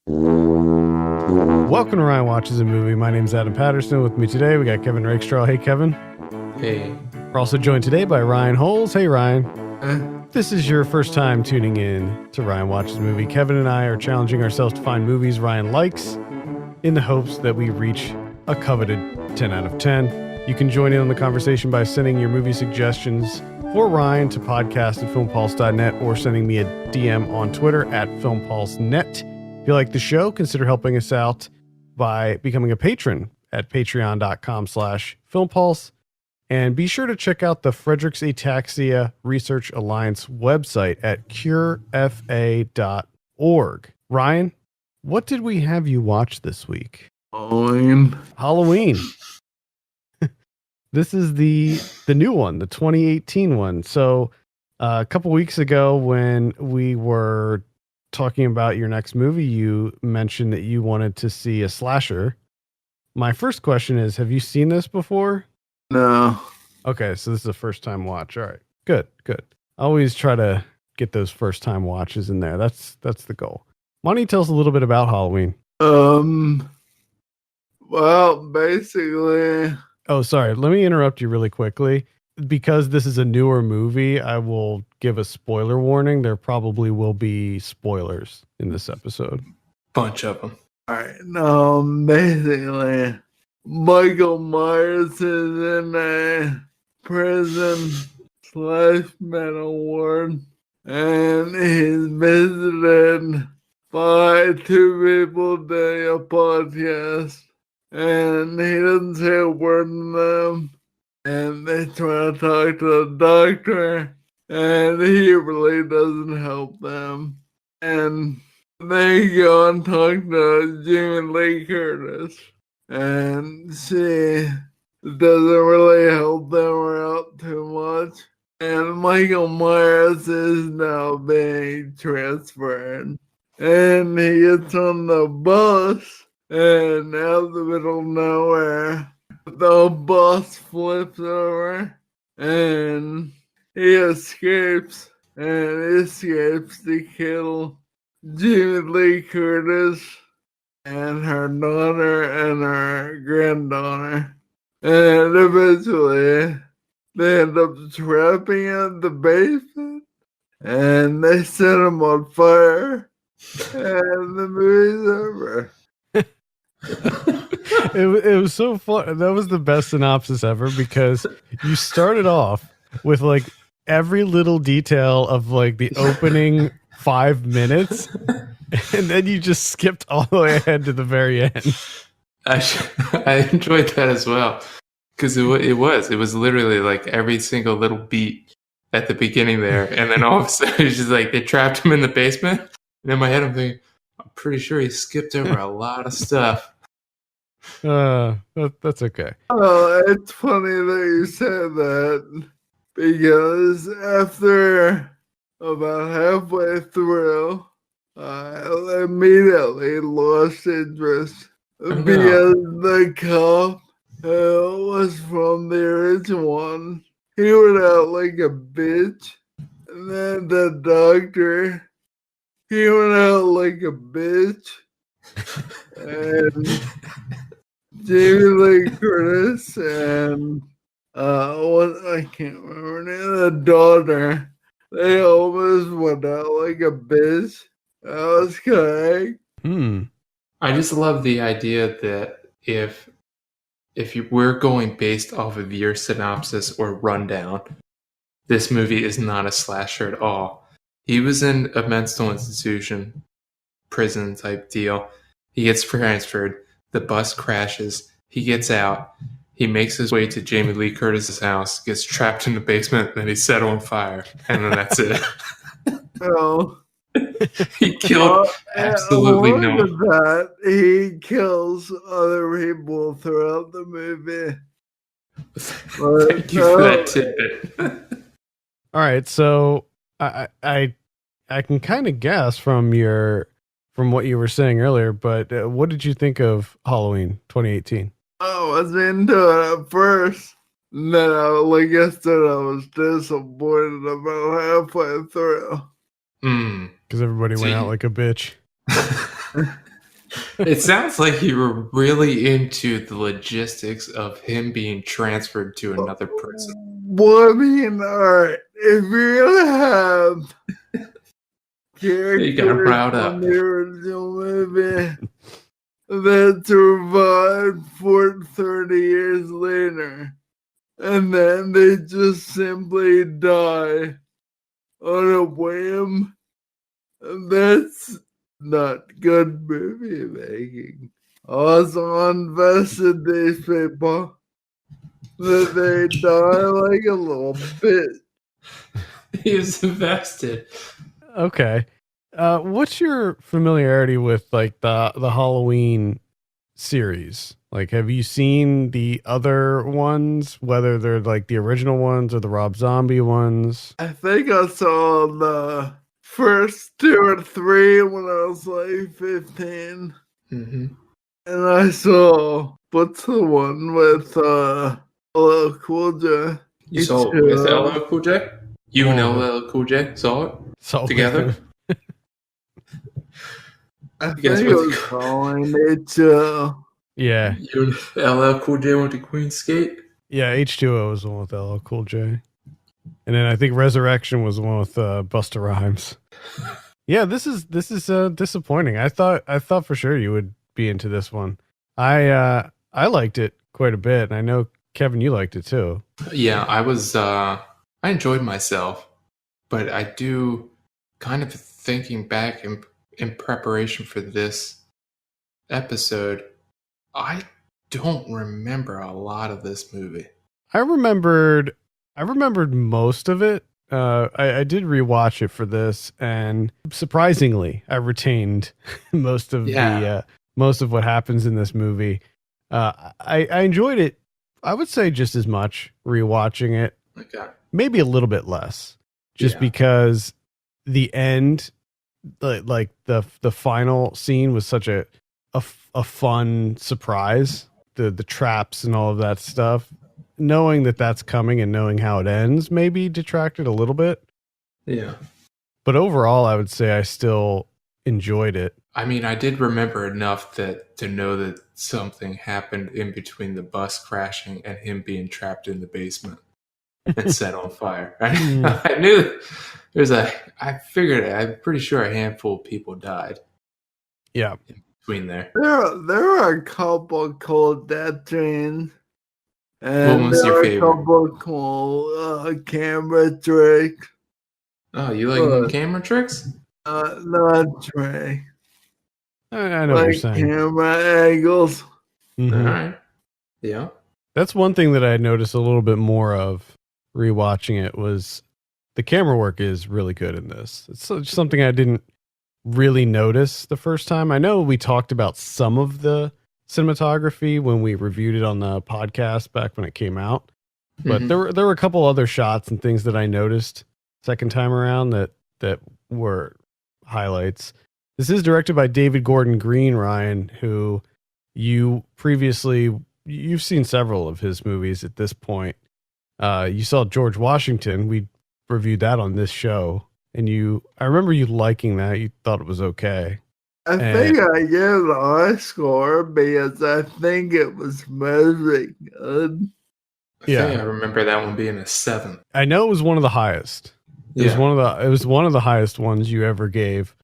Welcome to Ryan Watches a Movie. My name is Adam Patterson. With me today, we got Kevin Rakestraw. Hey, Kevin. Hey. We're also joined today by Ryan Holes. Hey, Ryan. Eh. This is your first time tuning in to Ryan Watches a Movie. Kevin and I are challenging ourselves to find movies Ryan likes in the hopes that we reach a coveted 10 out of 10. You can join in on the conversation by sending your movie suggestions for Ryan to podcast@filmpulse.net or sending me a DM on Twitter @filmpulsenet. If you like the show, consider helping us out by becoming a patron at patreon.com/filmpulse. And be sure to check out the Friedreich's Ataxia Research Alliance website at curefa.org. Ryan, what did we have you watch this week? Halloween. This is the new one, the 2018 one. So a couple weeks ago when we were talking about your next movie, you mentioned that you wanted to see a slasher. My first question is, have you seen this before? No. Okay, so this is a first time watch. All right. Good. I always try to get those first time watches in there. That's the goal. Why don't you tell us a little bit about Halloween? Well, basically. Oh, sorry. Let me interrupt you really quickly. Because this is a newer movie, I will give a spoiler warning. There probably will be spoilers in this episode. Bunch of them. Alright, basically, Michael Myers is in a prison/mental ward, and he's visited by two people doing a podcast, and he doesn't say a word to them. And they try to talk to the doctor, and he really doesn't help them. And they go and talk to Jamie Lee Curtis, and she doesn't really help them out too much. And Michael Myers is now being transferred. And he gets on the bus, and out of the middle of nowhere, the bus flips over and he escapes to kill Jamie Lee Curtis and her daughter and her granddaughter. And eventually they end up trapping him in the basement and they set him on fire and the movie's over. It was so fun. That was the best synopsis ever because you started off with like every little detail of like the opening 5 minutes, and then you just skipped all the way ahead to the very end. I enjoyed that as well because it was literally like every single little beat at the beginning there, and then all of a sudden it's just like they trapped him in the basement, and in my head I'm thinking, I'm pretty sure he skipped over a lot of stuff. That's okay. Oh, it's funny that you said that because after about halfway through, I immediately lost interest because the cop was from the original one. He went out like a bitch, and then the doctor, he went out like a bitch, and Jamie Lee Curtis and I can't remember her name, the daughter. They almost went out like a bitch. That was correct. I just love the idea that if we're going based off of your synopsis or rundown, this movie is not a slasher at all. He was in a mental institution, prison type deal. He gets transferred. The bus crashes. He gets out. He makes his way to Jamie Lee Curtis's house, gets trapped in the basement, then he's set on fire, and then that's it. Oh. He killed absolutely no one. That he kills other people throughout the movie. Thank you for that tidbit. All right, so I can kind of guess from what you were saying earlier, but what did you think of Halloween 2018? I was into it at first. And then, like I said, I was disappointed about halfway through. Because everybody went out like a bitch. It sounds like you were really into the logistics of him being transferred to another prison. Well, I mean, alright, if you're gonna have You got characters riled from up. the original movie that survived for 30 years later, and then they just simply die on a whim, that's not good movie making. Also invested these people that they die like a little bit. He was invested. Okay. What's your familiarity with like the Halloween series? Like, have you seen the other ones, whether they're like the original ones or the Rob Zombie ones? I think I saw the first 2 or 3 when I was like 15. Mm-hmm. And I saw, what's the one with LL Cool J? You saw it with LL Cool J? You and LL Cool J saw it So together? I You guys think went it was calling it Yeah. You and LL Cool J went to Queen's Skate? Yeah, H2O was the one with LL Cool J. And then I think Resurrection was the one with Busta Rhymes. Yeah, this is disappointing. I thought for sure you would be into this one. I liked it quite a bit, and I know Kevin, you liked it too. Yeah, I enjoyed myself, but I do kind of thinking back in preparation for this episode, I don't remember a lot of this movie. I remembered most of it. I did rewatch it for this, and surprisingly, I retained most of what happens in this movie. I enjoyed it. I would say just as much rewatching it. Okay. Maybe a little bit less, just because the end, like the final scene was such a fun surprise. The traps and all of that stuff. Knowing that that's coming and knowing how it ends maybe detracted a little bit. Yeah. But overall, I would say I still enjoyed it. I mean, I did remember enough to know that something happened in between the bus crashing and him being trapped in the basement and set on fire. I knew I figured it. I'm pretty sure a handful of people died. Yeah. In between there. There are a couple cool death scenes. And what was your favorite? A couple cool camera tricks. Oh, you like camera tricks? Not trick. I know what you're saying. Camera angles. Mm-hmm. All right. Yeah. That's one thing that I noticed a little bit more of rewatching it was the camera work is really good in this. It's something I didn't really notice the first time. I know we talked about some of the cinematography when we reviewed it on the podcast back when it came out, but there were a couple other shots and things that I noticed second time around that were highlights. This is directed by David Gordon Green, Ryan, who you've seen several of his movies at this point. You saw George Washington. We reviewed that on this show, and I remember you liking that. You thought it was okay. I think I gave it a high score because I think it was really good. I think I remember that one being a 7. I know it was one of the highest. It was one of the highest ones you ever gave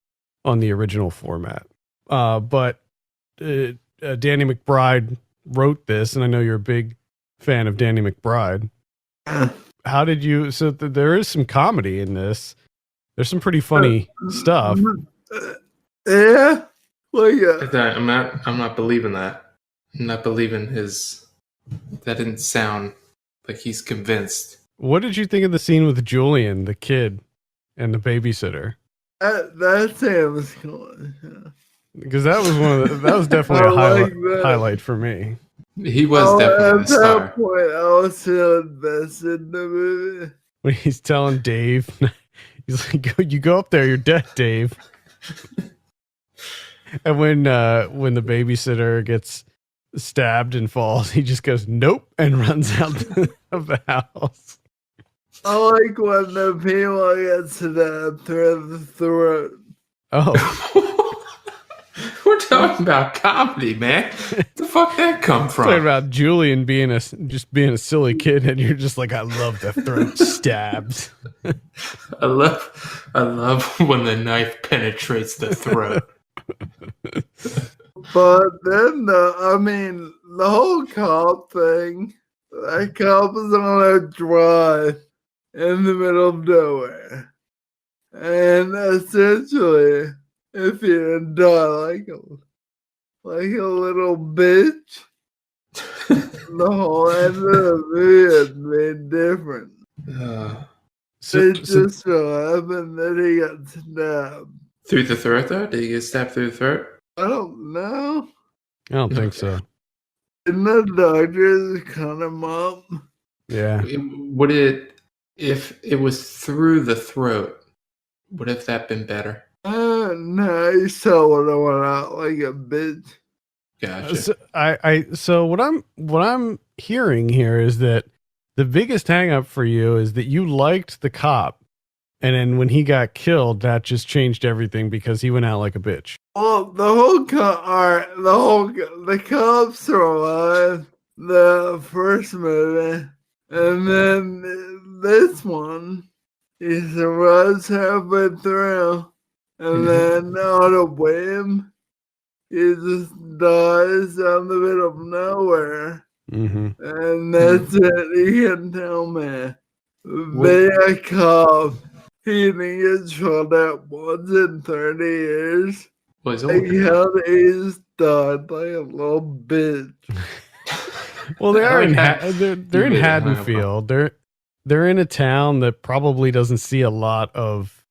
on the original format. But Danny McBride wrote this, and I know you're a big fan of Danny McBride. How did you? So there is some comedy in this. There's some pretty funny stuff. Yeah. I'm not believing that. I'm not believing his. That didn't sound like he's convinced. What did you think of the scene with Julian, the kid, and the babysitter? That sounds cool. Because that was definitely a highlight for me. He was definitely the star. At that point, I was so invested in the movie. When he's telling Dave, he's like, "You go up there, you're dead, Dave." And when the babysitter gets stabbed and falls, he just goes, "Nope," and runs out of the house. I like when the people get stabbed through the throat. Oh. We're talking about comedy, man. The fuck that come from? Talking about Julian being a silly kid, and you're just like, I love the throat stabs. I love when the knife penetrates the throat. But then, the whole cop thing, that cop is on a drive in the middle of nowhere. And essentially, if you didn't die like a little bitch, the whole end of the movie is made different. It just so happened that he got stabbed. Through the throat, though? Did he get stabbed through the throat? I don't know. I don't think so. Didn't the doctors cut him up? Yeah. If it was through the throat, would have that been better? No, he still would have went out like a bitch. Gotcha. So what I'm hearing here is that the biggest hang up for you is that you liked the cop, and then when he got killed, that just changed everything because he went out like a bitch. Well, the cop survived the first movie, and then this one, he survives halfway through, and then out of whim, he just dies out the middle of nowhere. Mm-hmm. And that's it. You can tell me. Being a cop, he didn't get shot at once in 30 years. Well, He's died like a little bitch. Well, they're in Haddonfield. They're in a town that probably doesn't see a lot of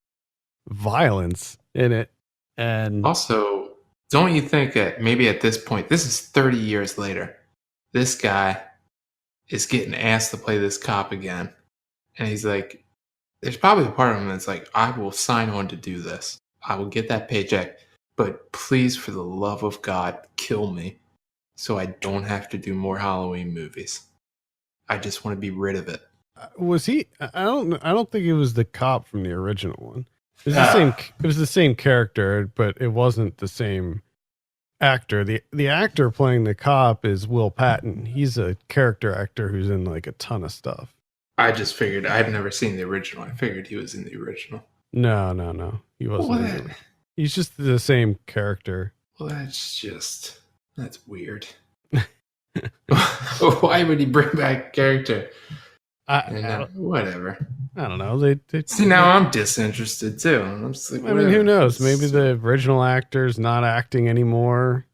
violence in it. And also, don't you think that maybe at this point, this is 30 years later, this guy is getting asked to play this cop again. And he's like, there's probably a part of him that's like, I will sign on to do this. I will get that paycheck. But please, for the love of God, kill me so I don't have to do more Halloween movies. I just want to be rid of it. Was he? I don't think it was the cop from the original one. It was the same. It was the same character, but it wasn't the same actor. The actor playing the cop is Will Patton. He's a character actor who's in like a ton of stuff. I just figured, I've never seen the original. I figured he was in the original. No. He wasn't. He's just the same character. Well, that's weird. Why would he bring back character? Whatever. I don't know. They see, now I'm disinterested too. I'm just like, I mean, who knows? Maybe the original actor's not acting anymore.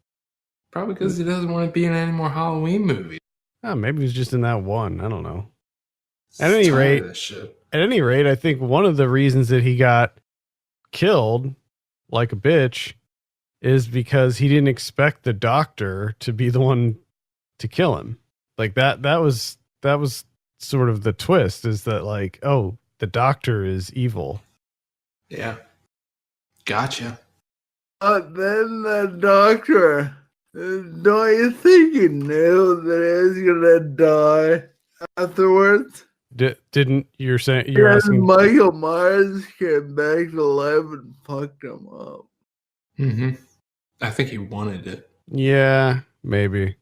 Probably because he doesn't want to be in any more Halloween movies. Oh, maybe he's just in that one. I don't know. At any rate, I think one of the reasons that he got killed like a bitch is because he didn't expect the doctor to be the one to kill him. Like that was sort of the twist, is that like, oh, the doctor is evil. Yeah. Gotcha. But then the doctor, don't you think he knew that he was gonna die afterwards? Didn't you're asking? Michael Myers came back to life and fucked him up. Mm-hmm. I think he wanted it. Yeah, maybe.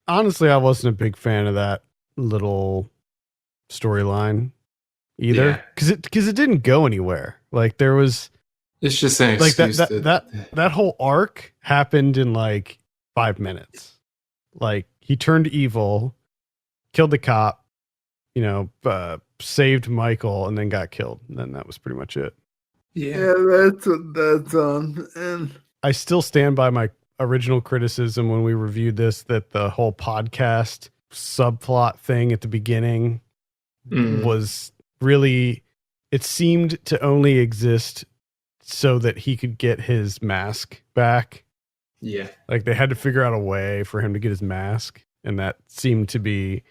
Honestly, I wasn't a big fan of that little storyline either, because it didn't go anywhere. Like there was, it's just an excuse. Like that whole arc happened in like 5 minutes. Like he turned evil, killed the cop, saved Michael, and then got killed. And then that was pretty much it. Yeah, that's what that's on. And I still stand by my original criticism when we reviewed this, that the whole podcast subplot thing at the beginning was really, it seemed to only exist so that he could get his mask back. Yeah. Like they had to figure out a way for him to get his mask. And that seemed to be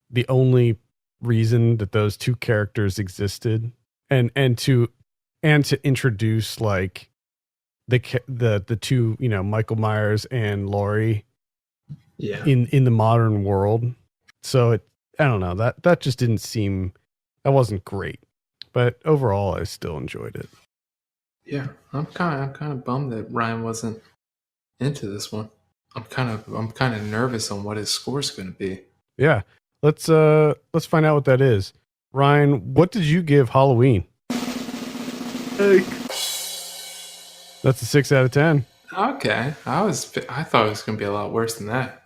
the only reason that those two characters existed. And to introduce like the two, Michael Myers and Laurie in the modern world. So I don't know, that just didn't seem, that wasn't great, but overall I still enjoyed it. Yeah. I'm kind of bummed that Ryan wasn't into this one. I'm kind of nervous on what his score's going to be. Yeah. Let's find out what that is. Ryan, what did you give Halloween? Like, That's a 6 out of 10. Okay, I thought it was going to be a lot worse than that.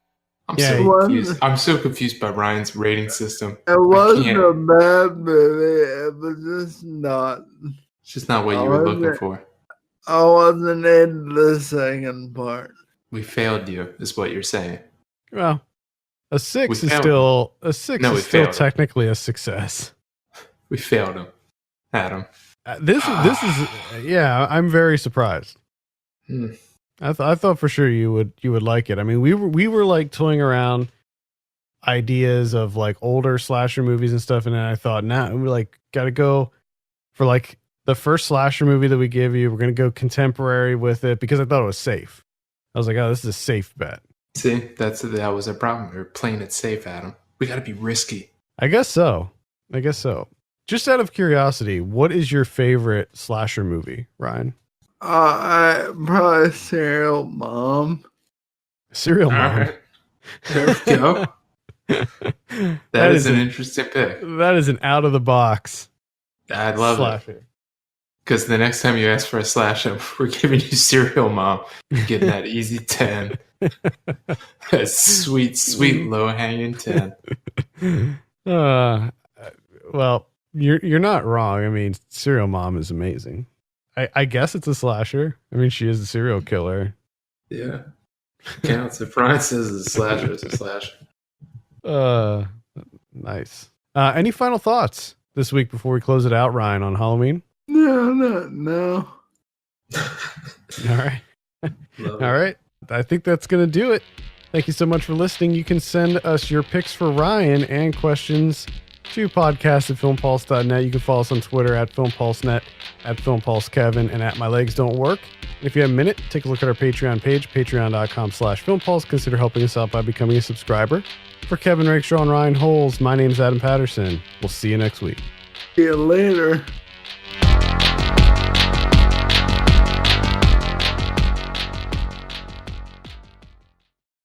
I'm Yeah, so he- confused. I'm so confused by Ryan's rating system. it wasn't can't- a bad movie. It was just not. It's just not what you were looking Okay. for. I wasn't into the second part. We failed you, is what you're saying. Well, a 6 We is failed still a 6 No, we is still failed him. technically a success. We failed him, Adam. This is yeah, I'm very surprised. Hmm. I thought for sure you would like it. I mean, we were like toying around ideas of like older slasher movies and stuff, and then I thought, nah, we like got to go for like the first slasher movie that we give you. We're gonna go contemporary with it because I thought it was safe. I was like, oh, this is a safe bet. See, that was a problem. We were playing it safe, Adam. We got to be risky. I guess so. Just out of curiosity, what is your favorite slasher movie, Ryan? I probably Serial Mom. Serial All Mom. right, there we go. that is an interesting pick. That is an out of the box I love it. slasher. Because the next time you ask for a slash up, we're giving you Serial Mom. You're getting that easy 10. A sweet, sweet low hanging 10. Well, you're not wrong. I mean, Serial Mom is amazing. I guess it's a slasher. I mean, she is a serial killer. Yeah. Counts. If Ryan says it's a slasher, it's a slasher. Nice. Any final thoughts this week before we close it out, Ryan, on Halloween? No. All right. Love it. All right. I think that's going to do it. Thank you so much for listening. You can send us your picks for Ryan and questions to podcast@filmpulse.net. You can follow us on Twitter @FilmPulseNet, @FilmPulseKevin, and @MyLegsDon'tWork. If you have a minute, take a look at our Patreon page, patreon.com/FilmPulse. Consider helping us out by becoming a subscriber. For Kevin Rakestraw and Ryan Holes, my name is Adam Patterson. We'll see you next week. See you later.